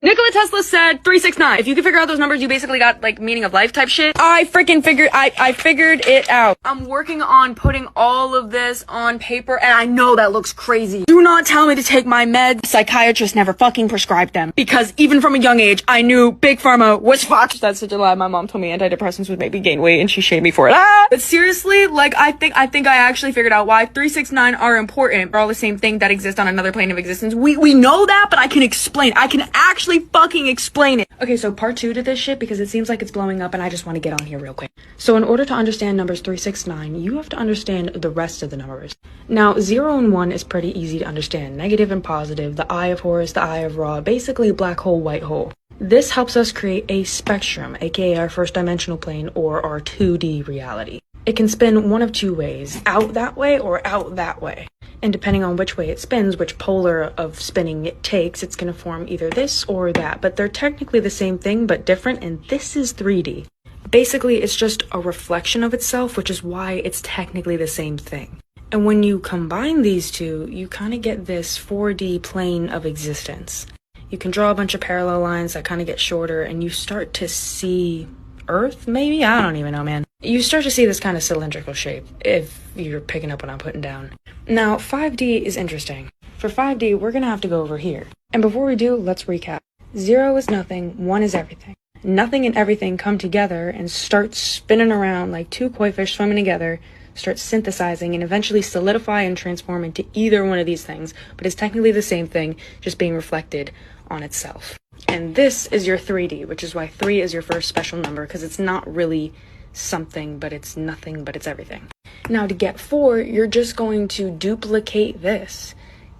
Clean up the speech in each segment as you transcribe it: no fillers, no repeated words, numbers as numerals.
Nikola Tesla said 369. If you can figure out those numbers, you basically got like meaning of life type shit. I figured it out. I'm working on putting all of this on paper, and I know that looks crazy. Do not tell me to take my meds. Psychiatrists never fucking prescribed them. Because even from a young age, I knew Big Pharma was fucked. That's such a lie. My mom told me antidepressants would make me gain weight, and she shamed me for it. But seriously, like, I think I actually figured out why 369 are important. They're all the same thing that exist on another plane of existence. We know that, but I can explain. I can actually fucking explain it. Okay, so part 2 to this shit, because it seems like it's blowing up and I just want to get on here real quick. So in order to understand numbers 369, you have to understand the rest of the numbers. Now, 0 and 1 is pretty easy to understand. Negative and positive, the eye of Horus, the eye of Ra, basically black hole, white hole. This helps us create a spectrum, aka our first dimensional plane or our 2D reality. It can spin one of two ways, out that way or out that way. And depending on which way it spins, which polar of spinning it takes, it's going to form either this or that. But they're technically the same thing, but different, and this is 3D. Basically, it's just a reflection of itself, which is why it's technically the same thing. And when you combine these two, you kind of get this 4D plane of existence. You can draw a bunch of parallel lines that kind of get shorter, and you start to see Earth, maybe? I don't even know, man. You start to see this kind of cylindrical shape, if you're picking up what I'm putting down. Now, 5D is interesting. For 5D, we're gonna have to go over here. And before we do, let's recap. 0 is nothing, 1 is everything. Nothing and everything come together and start spinning around like two koi fish swimming together, start synthesizing, and eventually solidify and transform into either one of these things, but it's technically the same thing, just being reflected on itself. And this is your 3D, which is why 3 is your first special number, because it's not really something, but it's nothing, but it's everything. Now to get 4, you're just going to duplicate this,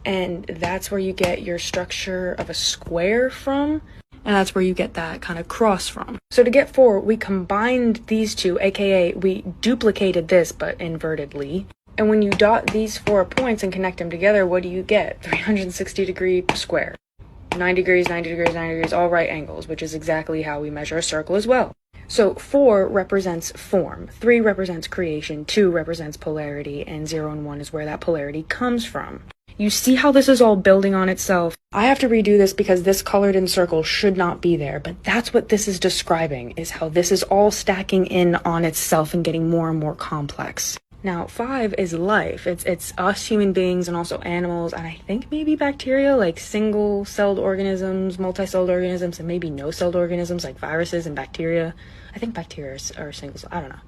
and that's where you get your structure of a square from, and that's where you get that kind of cross from. So to get 4, we combined these two, aka we duplicated this, but invertedly. And when you dot these 4 points and connect them together, what do you get? 360-degree square. 9 degrees, 90 degrees, 90 degrees, all right angles, which is exactly how we measure a circle as well. So 4 represents form, 3 represents creation, 2 represents polarity, and 0 and 1 is where that polarity comes from. You see how this is all building on itself? I have to redo this because this colored in circle should not be there, but that's what this is describing, is how this is all stacking in on itself and getting more and more complex. Now, 5 is life. It's us human beings and also animals, and I think maybe bacteria, like single-celled organisms, multi-celled organisms, and maybe no-celled organisms like viruses and bacteria. I think bacteria are single, I don't know.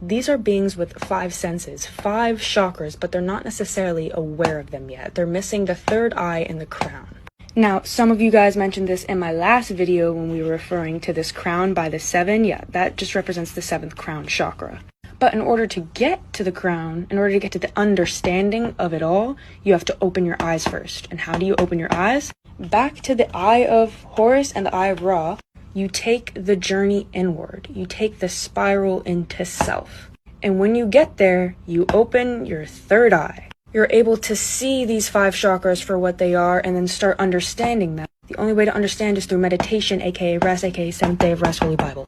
These are beings with 5 senses, 5 chakras, but they're not necessarily aware of them yet. They're missing the third eye in the crown. Now, some of you guys mentioned this in my last video when we were referring to this crown by the 7. Yeah, that just represents the 7th crown chakra. But in order to get to the crown, in order to get to the understanding of it all, you have to open your eyes first. And how do you open your eyes? Back to the eye of Horus and the eye of Ra, you take the journey inward. You take the spiral into self. And when you get there, you open your third eye. You're able to see these 5 chakras for what they are and then start understanding them. The only way to understand is through meditation, aka rest, aka 7th day of rest, Holy Bible.